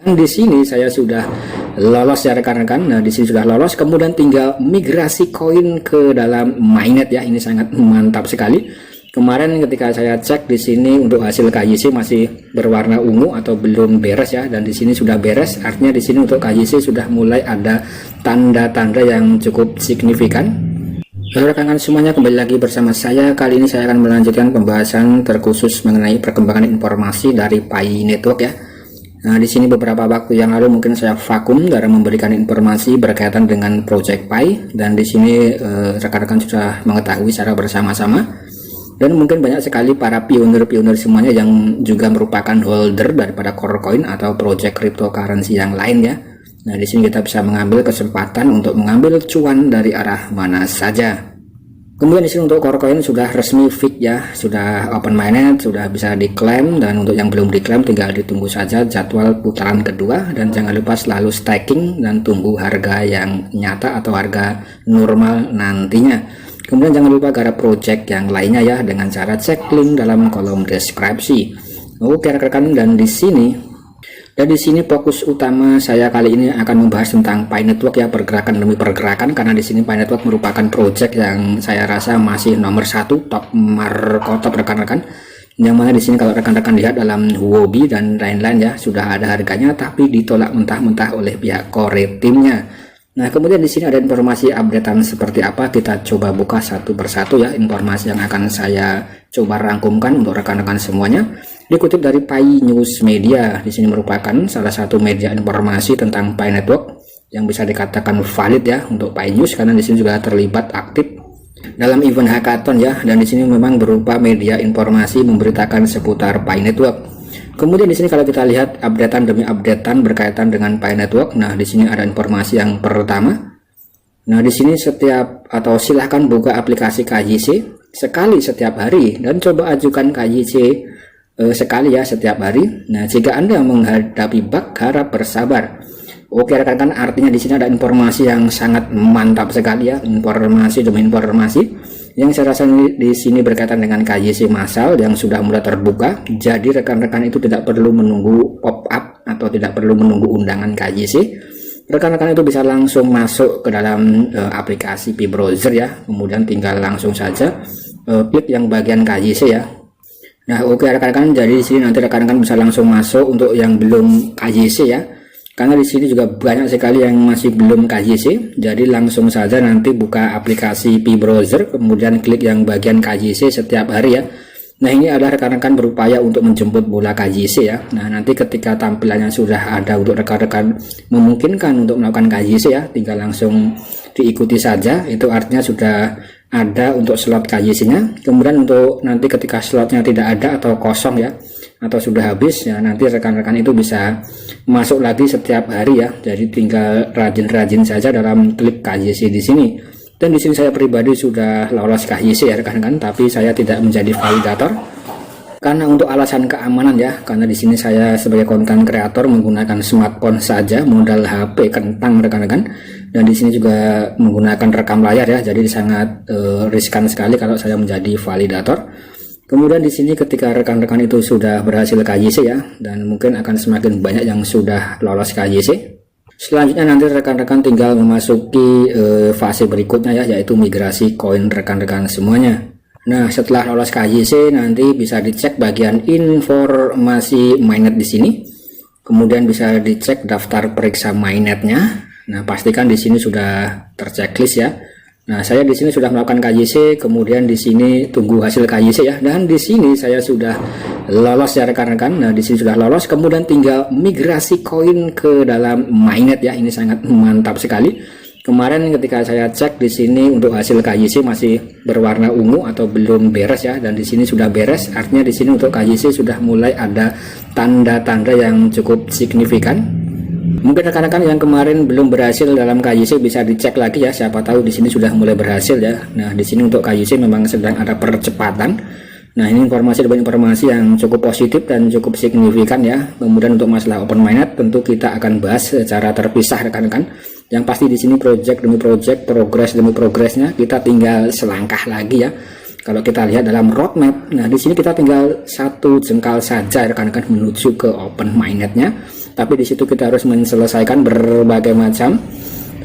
Di sini saya sudah lolos ya rekan-rekan. Nah, di sini sudah lolos, kemudian tinggal migrasi koin ke dalam mainnet ya. Ini sangat mantap sekali. Kemarin ketika saya cek di sini untuk hasil KYC masih berwarna ungu atau belum beres ya, dan di sini sudah beres. Artinya di sini untuk KYC sudah mulai ada tanda-tanda yang cukup signifikan. Halo rekan-rekan semuanya, kembali lagi bersama saya. Kali ini saya akan melanjutkan pembahasan terkhusus mengenai perkembangan informasi dari Pi Network ya. Nah, di sini beberapa waktu yang lalu mungkin saya vakum dalam memberikan informasi berkaitan dengan Project Pi, dan di sini rekan-rekan sudah mengetahui secara bersama-sama, dan mungkin banyak sekali para pionir-pionir semuanya yang juga merupakan holder daripada core coin atau project cryptocurrency yang lain ya. Nah, di sini kita bisa mengambil kesempatan untuk mengambil cuan dari arah mana saja. Kemudian di sini untuk core coin sudah resmi fix ya, sudah open mainnet, sudah bisa diklaim, dan untuk yang belum diklaim tinggal ditunggu saja jadwal putaran kedua, dan jangan lupa selalu staking dan tunggu harga yang nyata atau harga normal nantinya. Kemudian jangan lupa garap project yang lainnya ya dengan cara cek link dalam kolom deskripsi. Oke rekan-rekan, dan di sini fokus utama saya kali ini akan membahas tentang Pi Network ya, pergerakan demi pergerakan, karena di sini Pi Network merupakan project yang saya rasa masih nomor satu, top markotop rekan-rekan. Yang mana di sini kalau rekan-rekan lihat dalam Huobi dan lain-lain ya, sudah ada harganya tapi ditolak mentah-mentah oleh pihak core timnya. Nah, kemudian di sini ada informasi updatean seperti apa, kita coba buka satu persatu ya informasi yang akan saya coba rangkumkan untuk rekan-rekan semuanya. Dikutip dari Pi News Media, di sini merupakan salah satu media informasi tentang Pi Network yang bisa dikatakan valid ya untuk Pi News, karena di sini juga terlibat aktif dalam event hackathon ya, dan di sini memang berupa media informasi memberitakan seputar Pi Network. Kemudian di sini kalau kita lihat updatean demi updatean berkaitan dengan Pi Network. Nah, di sini ada informasi yang pertama. Nah, di sini silahkan buka aplikasi KYC sekali setiap hari dan coba ajukan KYC sekali ya setiap hari. Nah, jika Anda menghadapi bug, harap bersabar. Oke rekan-rekan, artinya di sini ada informasi yang sangat mantap sekali ya, informasi demi informasi yang saya rasa di sini berkaitan dengan KYC massal yang sudah mulai terbuka. Jadi rekan-rekan itu tidak perlu menunggu pop up atau tidak perlu menunggu undangan KYC. Rekan-rekan itu bisa langsung masuk ke dalam aplikasi Pi browser ya, kemudian tinggal langsung saja klik yang bagian KYC ya. Nah, oke rekan-rekan, jadi di sini nanti rekan-rekan bisa langsung masuk untuk yang belum KYC ya. Karena di sini juga banyak sekali yang masih belum KYC, jadi langsung saja nanti buka aplikasi Pi browser, kemudian klik yang bagian KYC setiap hari ya. Nah, ini adalah rekan-rekan berupaya untuk menjemput bola KYC ya. Nah, nanti ketika tampilannya sudah ada untuk rekan-rekan memungkinkan untuk melakukan KYC ya, tinggal langsung diikuti saja. Itu artinya sudah ada untuk slot KYC-nya. Kemudian untuk nanti ketika slotnya tidak ada atau kosong ya, atau sudah habis ya, nanti rekan-rekan itu bisa masuk lagi setiap hari ya. Jadi tinggal rajin-rajin saja dalam klik KYC di sini. Dan di sini saya pribadi sudah lolos KYC ya rekan-rekan, tapi saya tidak menjadi validator karena untuk alasan keamanan ya. Karena di sini saya sebagai konten kreator menggunakan smartphone saja, modal HP kentang rekan-rekan, dan di sini juga menggunakan rekam layar ya. Jadi sangat riskan sekali kalau saya menjadi validator. Kemudian di sini ketika rekan-rekan itu sudah berhasil KYC ya, dan mungkin akan semakin banyak yang sudah lolos KYC. Selanjutnya nanti rekan-rekan tinggal memasuki fase berikutnya ya, yaitu migrasi koin rekan-rekan semuanya. Nah, setelah lolos KYC nanti bisa dicek bagian informasi mainnet di sini. Kemudian bisa dicek daftar periksa mainnetnya. Nah, pastikan di sini sudah terchecklist ya. Nah, saya di sini sudah melakukan KYC, kemudian di sini tunggu hasil KYC ya, dan di sini saya sudah lolos ya rekan-rekan. Nah, di sini sudah lolos, kemudian tinggal migrasi koin ke dalam mainnet ya. Ini sangat mantap sekali. Kemarin ketika saya cek di sini untuk hasil KYC masih berwarna ungu atau belum beres ya, dan di sini sudah beres. Artinya di sini untuk KYC sudah mulai ada tanda-tanda yang cukup signifikan. Mungkin rekan-rekan yang kemarin belum berhasil dalam KYC bisa dicek lagi ya, siapa tahu di sini sudah mulai berhasil ya. Nah, di sini untuk KYC memang sedang ada percepatan. Nah, ini informasi yang cukup positif dan cukup signifikan ya. Kemudian untuk masalah open mainnet tentu kita akan bahas secara terpisah rekan-rekan. Yang pasti di sini project demi project, progress demi progresnya, kita tinggal selangkah lagi ya. Kalau kita lihat dalam roadmap, nah di sini kita tinggal satu jengkal saja rekan-rekan menuju ke open mainnetnya. Tapi di situ kita harus menyelesaikan berbagai macam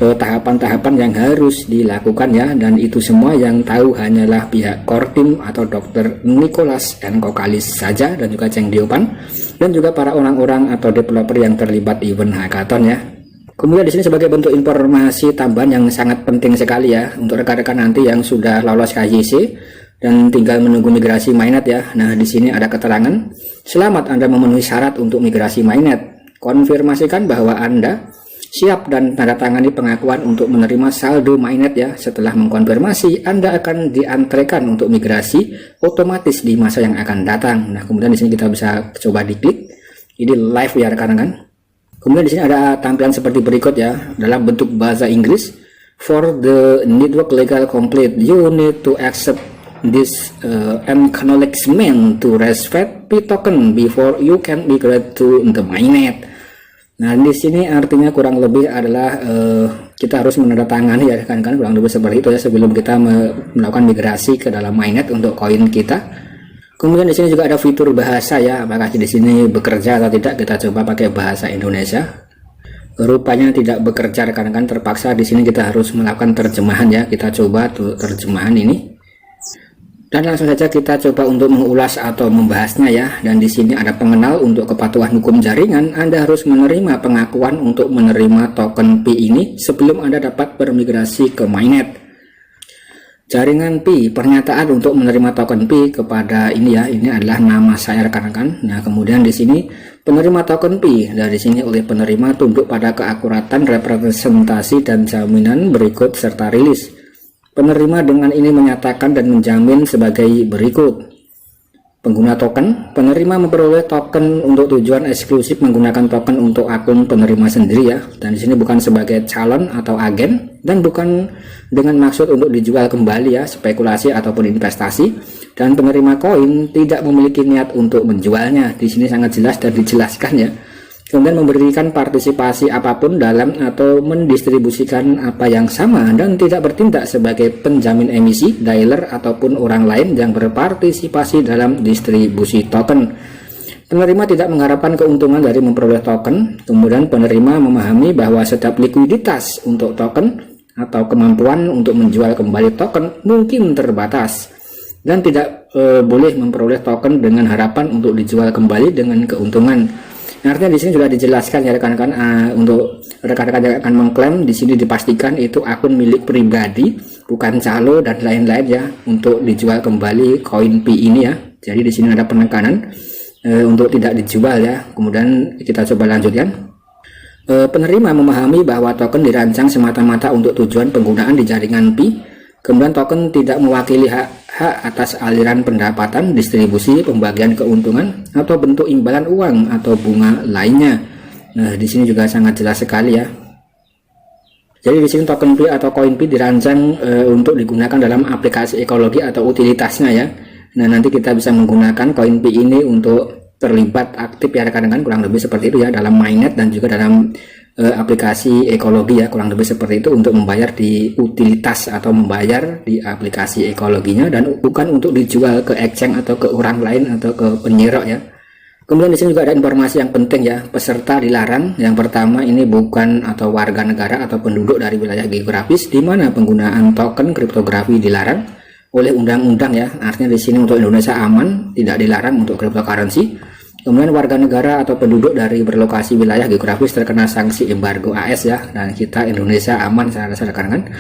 tahapan-tahapan yang harus dilakukan ya, dan itu semua yang tahu hanyalah pihak core team atau Dr. Nicholas N. Kokalis saja, dan juga Cheng Diopan, dan juga para orang-orang atau developer yang terlibat event hackathon ya. Kemudian di sini sebagai bentuk informasi tambahan yang sangat penting sekali ya untuk rekan-rekan nanti yang sudah lolos KYC dan tinggal menunggu migrasi mainnet ya. Nah, di sini ada keterangan, selamat Anda memenuhi syarat untuk migrasi mainnet. Konfirmasikan bahwa Anda siap dan tanda tangani pengakuan untuk menerima saldo mainnet ya. Setelah mengkonfirmasi, Anda akan diantrekan untuk migrasi otomatis di masa yang akan datang. Nah, kemudian di sini kita bisa coba diklik. Ini live ya rekan-rekan. Kemudian di sini ada tampilan seperti berikut ya, dalam bentuk bahasa Inggris. For the network legal complete, you need to accept this acknowledgement to respect P token before you can migrate to the mainnet. Nah, di sini artinya kurang lebih adalah kita harus menandatangani ya kan kurang lebih seperti itu ya sebelum kita melakukan migrasi ke dalam mainnet untuk koin kita. Kemudian di sini juga ada fitur bahasa ya, apakah di sini bekerja atau tidak, kita coba pakai bahasa Indonesia. Rupanya tidak bekerja rekan-rekan, terpaksa di sini kita harus melakukan terjemahan ya. Kita coba terjemahan ini. Dan langsung saja kita coba untuk mengulas atau membahasnya ya. Dan di sini ada pengenal untuk kepatuhan hukum jaringan. Anda harus menerima pengakuan untuk menerima token P ini sebelum Anda dapat bermigrasi ke mainnet. Jaringan P, pernyataan untuk menerima token P kepada ini ya, ini adalah nama saya rekan-rekan. Nah, kemudian di sini penerima token P, dari sini oleh penerima tunduk pada keakuratan representasi dan jaminan berikut serta rilis. Penerima dengan ini menyatakan dan menjamin sebagai berikut. Pengguna token, penerima memperoleh token untuk tujuan eksklusif menggunakan token untuk akun penerima sendiri ya. Dan di sini bukan sebagai calon atau agen dan bukan dengan maksud untuk dijual kembali ya, spekulasi ataupun investasi. Dan penerima koin tidak memiliki niat untuk menjualnya. Di sini sangat jelas dan dijelaskan ya. Kemudian memberikan partisipasi apapun dalam atau mendistribusikan apa yang sama dan tidak bertindak sebagai penjamin emisi, dealer ataupun orang lain yang berpartisipasi dalam distribusi token. Penerima tidak mengharapkan keuntungan dari memperoleh token. Kemudian penerima memahami bahwa setiap likuiditas untuk token atau kemampuan untuk menjual kembali token mungkin terbatas dan tidak boleh memperoleh token dengan harapan untuk dijual kembali dengan keuntungan. Artinya di sini sudah dijelaskan ya rekan-rekan, untuk rekan-rekan yang akan mengklaim di sini dipastikan itu akun milik pribadi, bukan calo dan lain-lain ya, untuk dijual kembali koin P ini ya. Jadi di sini ada penekanan untuk tidak dijual ya. Kemudian kita coba lanjutkan. Penerima memahami bahwa token dirancang semata-mata untuk tujuan penggunaan di jaringan P. Kemudian token tidak mewakili hak atas aliran pendapatan, distribusi, pembagian keuntungan, atau bentuk imbalan uang atau bunga lainnya. Nah, di sini juga sangat jelas sekali ya. Jadi di sini token P atau koin P dirancang untuk digunakan dalam aplikasi ekologi atau utilitasnya ya. Nah, nanti kita bisa menggunakan koin P ini untuk terlibat aktif ya rekan-rekan, kurang lebih seperti itu ya, dalam mainnet dan juga dalam aplikasi ekologi ya, kurang lebih seperti itu, untuk membayar di utilitas atau membayar di aplikasi ekologinya dan bukan untuk dijual ke exchange atau ke orang lain atau ke penyerok ya. Kemudian di sini juga ada informasi yang penting ya, peserta dilarang. Yang pertama ini bukan atau warga negara atau penduduk dari wilayah geografis di mana penggunaan token kriptografi dilarang oleh undang-undang ya. Artinya di sini untuk Indonesia aman, tidak dilarang untuk cryptocurrency. Kemudian warga negara atau penduduk dari berlokasi wilayah geografis terkena sanksi embargo AS ya, dan kita Indonesia aman secara rekan-rekan.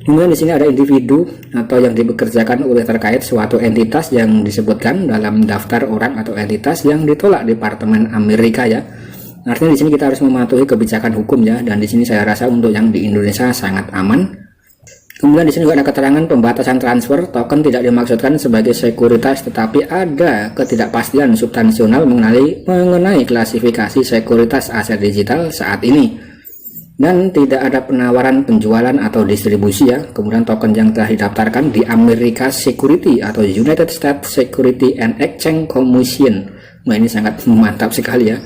Kemudian di sini ada individu atau yang dipekerjakan oleh terkait suatu entitas yang disebutkan dalam daftar orang atau entitas yang ditolak Departemen Amerika ya. Artinya di sini kita harus mematuhi kebijakan hukum ya, dan di sini saya rasa untuk yang di Indonesia sangat aman. Kemudian di sini juga ada keterangan pembatasan transfer token tidak dimaksudkan sebagai sekuritas, tetapi ada ketidakpastian substansional mengenai klasifikasi sekuritas aset digital saat ini, dan tidak ada penawaran penjualan atau distribusi ya. Kemudian token yang telah didaftarkan di Amerika Security atau United States Security and Exchange Commission. Nah, ini sangat mantap sekali ya.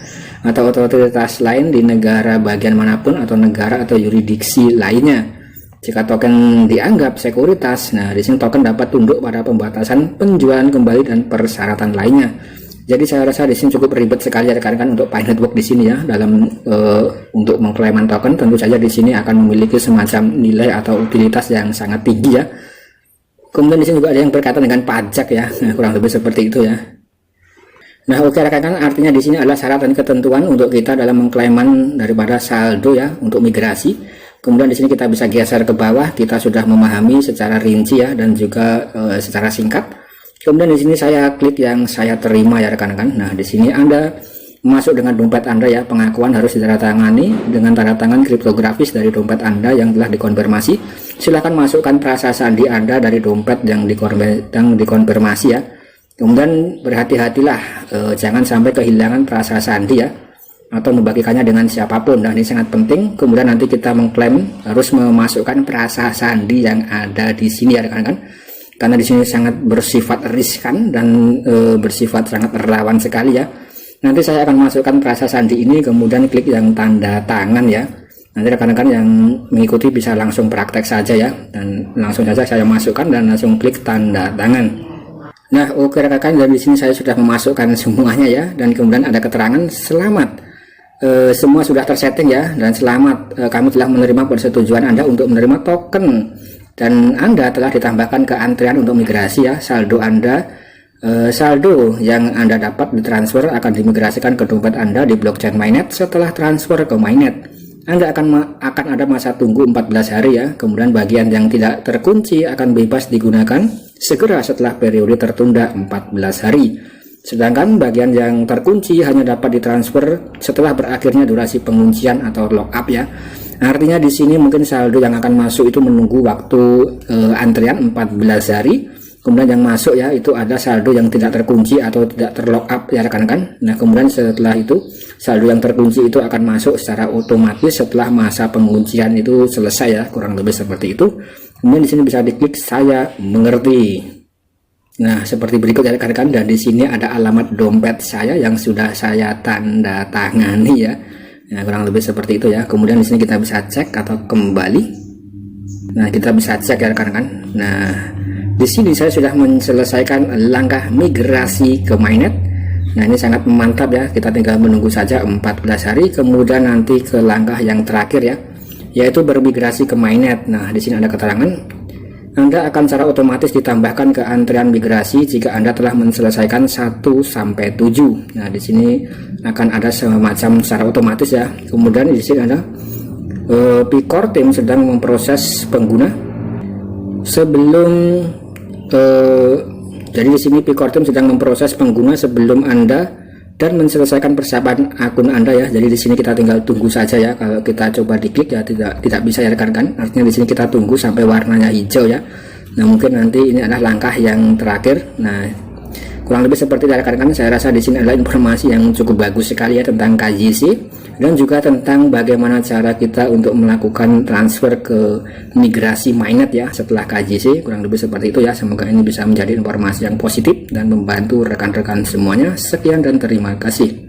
Atau otoritas lain di negara bagian manapun atau negara atau yurisdiksi lainnya. Jika token dianggap sekuritas, nah di sini token dapat tunduk pada pembatasan penjualan kembali dan persyaratan lainnya. Jadi saya rasa di sini cukup ribet sekali rekan-rekan untuk Pi Network di sini ya, dalam untuk mengklaiman token. Tentu saja di sini akan memiliki semacam nilai atau utilitas yang sangat tinggi ya. Kemudian di sini juga ada yang berkaitan dengan pajak ya, nah, kurang lebih seperti itu ya. Nah oke rekan-rekan, artinya di sini adalah syarat dan ketentuan untuk kita dalam mengklaiman daripada saldo ya untuk migrasi. Kemudian di sini kita bisa geser ke bawah, kita sudah memahami secara rinci ya dan juga secara singkat. Kemudian di sini saya klik yang saya terima ya rekan-rekan. Nah di sini Anda masuk dengan dompet Anda ya, pengakuan harus ditandatangani dengan tanda tangan kriptografis dari dompet Anda yang telah dikonfirmasi. Silakan masukkan frasa sandi Anda dari dompet yang dikonfirmasi ya. Kemudian berhati-hatilah jangan sampai kehilangan frasa sandi ya, atau membagikannya dengan siapapun. Nah ini sangat penting. Kemudian nanti kita mengklaim harus memasukkan frasa sandi yang ada di sini ya rekan-rekan. Karena di sini sangat bersifat riskan dan bersifat sangat rawan sekali ya. Nanti saya akan masukkan frasa sandi ini, kemudian klik yang tanda tangan ya. Nanti rekan-rekan yang mengikuti bisa langsung praktek saja ya, dan langsung saja saya masukkan dan langsung klik tanda tangan. Nah oke rekan-rekan, dari sini saya sudah memasukkan semuanya ya, dan kemudian ada keterangan selamat. Semua sudah tersetting ya, dan selamat kamu telah menerima persetujuan Anda untuk menerima token. Dan Anda telah ditambahkan ke antrian untuk migrasi ya. Saldo yang Anda dapat ditransfer akan dimigrasikan ke dompet Anda di blockchain mainnet. Setelah transfer ke mainnet, Anda akan ada masa tunggu 14 hari ya. Kemudian bagian yang tidak terkunci akan bebas digunakan segera setelah periode tertunda 14 hari. Sedangkan bagian yang terkunci hanya dapat ditransfer setelah berakhirnya durasi penguncian atau lockup ya. Artinya di sini mungkin saldo yang akan masuk itu menunggu waktu antrian 14 hari. Kemudian yang masuk ya itu ada saldo yang tidak terkunci atau tidak terlockup ya rekan-rekan. Nah kemudian setelah itu saldo yang terkunci itu akan masuk secara otomatis setelah masa penguncian itu selesai ya, kurang lebih seperti itu. Kemudian di sini bisa diklik saya mengerti. Nah seperti berikut ya rekan-rekan, dan di sini ada alamat dompet saya yang sudah saya tanda tangani ya. Nah, kurang lebih seperti itu ya. Kemudian di sini kita bisa cek atau kembali. Nah, kita bisa cek ya rekan-rekan. Nah, di sini saya sudah menyelesaikan langkah migrasi ke mainnet. Nah, ini sangat mantap ya. Kita tinggal menunggu saja 14 hari. Kemudian nanti ke langkah yang terakhir ya, yaitu bermigrasi ke mainnet. Nah, di sini ada keterangan Anda akan secara otomatis ditambahkan ke antrian migrasi jika Anda telah menyelesaikan 1 sampai 7. Nah, di sini akan ada semacam secara otomatis ya. Kemudian di sini ada Pi-Core Team sedang memproses pengguna sebelum jadi di sini Pi-Core Team sedang memproses pengguna sebelum Anda dan menyelesaikan persiapan akun Anda ya. Jadi di sini kita tinggal tunggu saja ya. Kalau kita coba diklik ya tidak bisa ya rekan-rekan. Artinya di sini kita tunggu sampai warnanya hijau ya. Nah mungkin nanti ini adalah langkah yang terakhir. Nah kurang lebih seperti itu rekan-rekan. Saya rasa di sini adalah informasi yang cukup bagus sekali ya tentang KYC dan juga tentang bagaimana cara kita untuk melakukan transfer ke migrasi mainnet ya setelah KYC. Kurang lebih seperti itu ya. Semoga ini bisa menjadi informasi yang positif dan membantu rekan-rekan semuanya. Sekian dan terima kasih.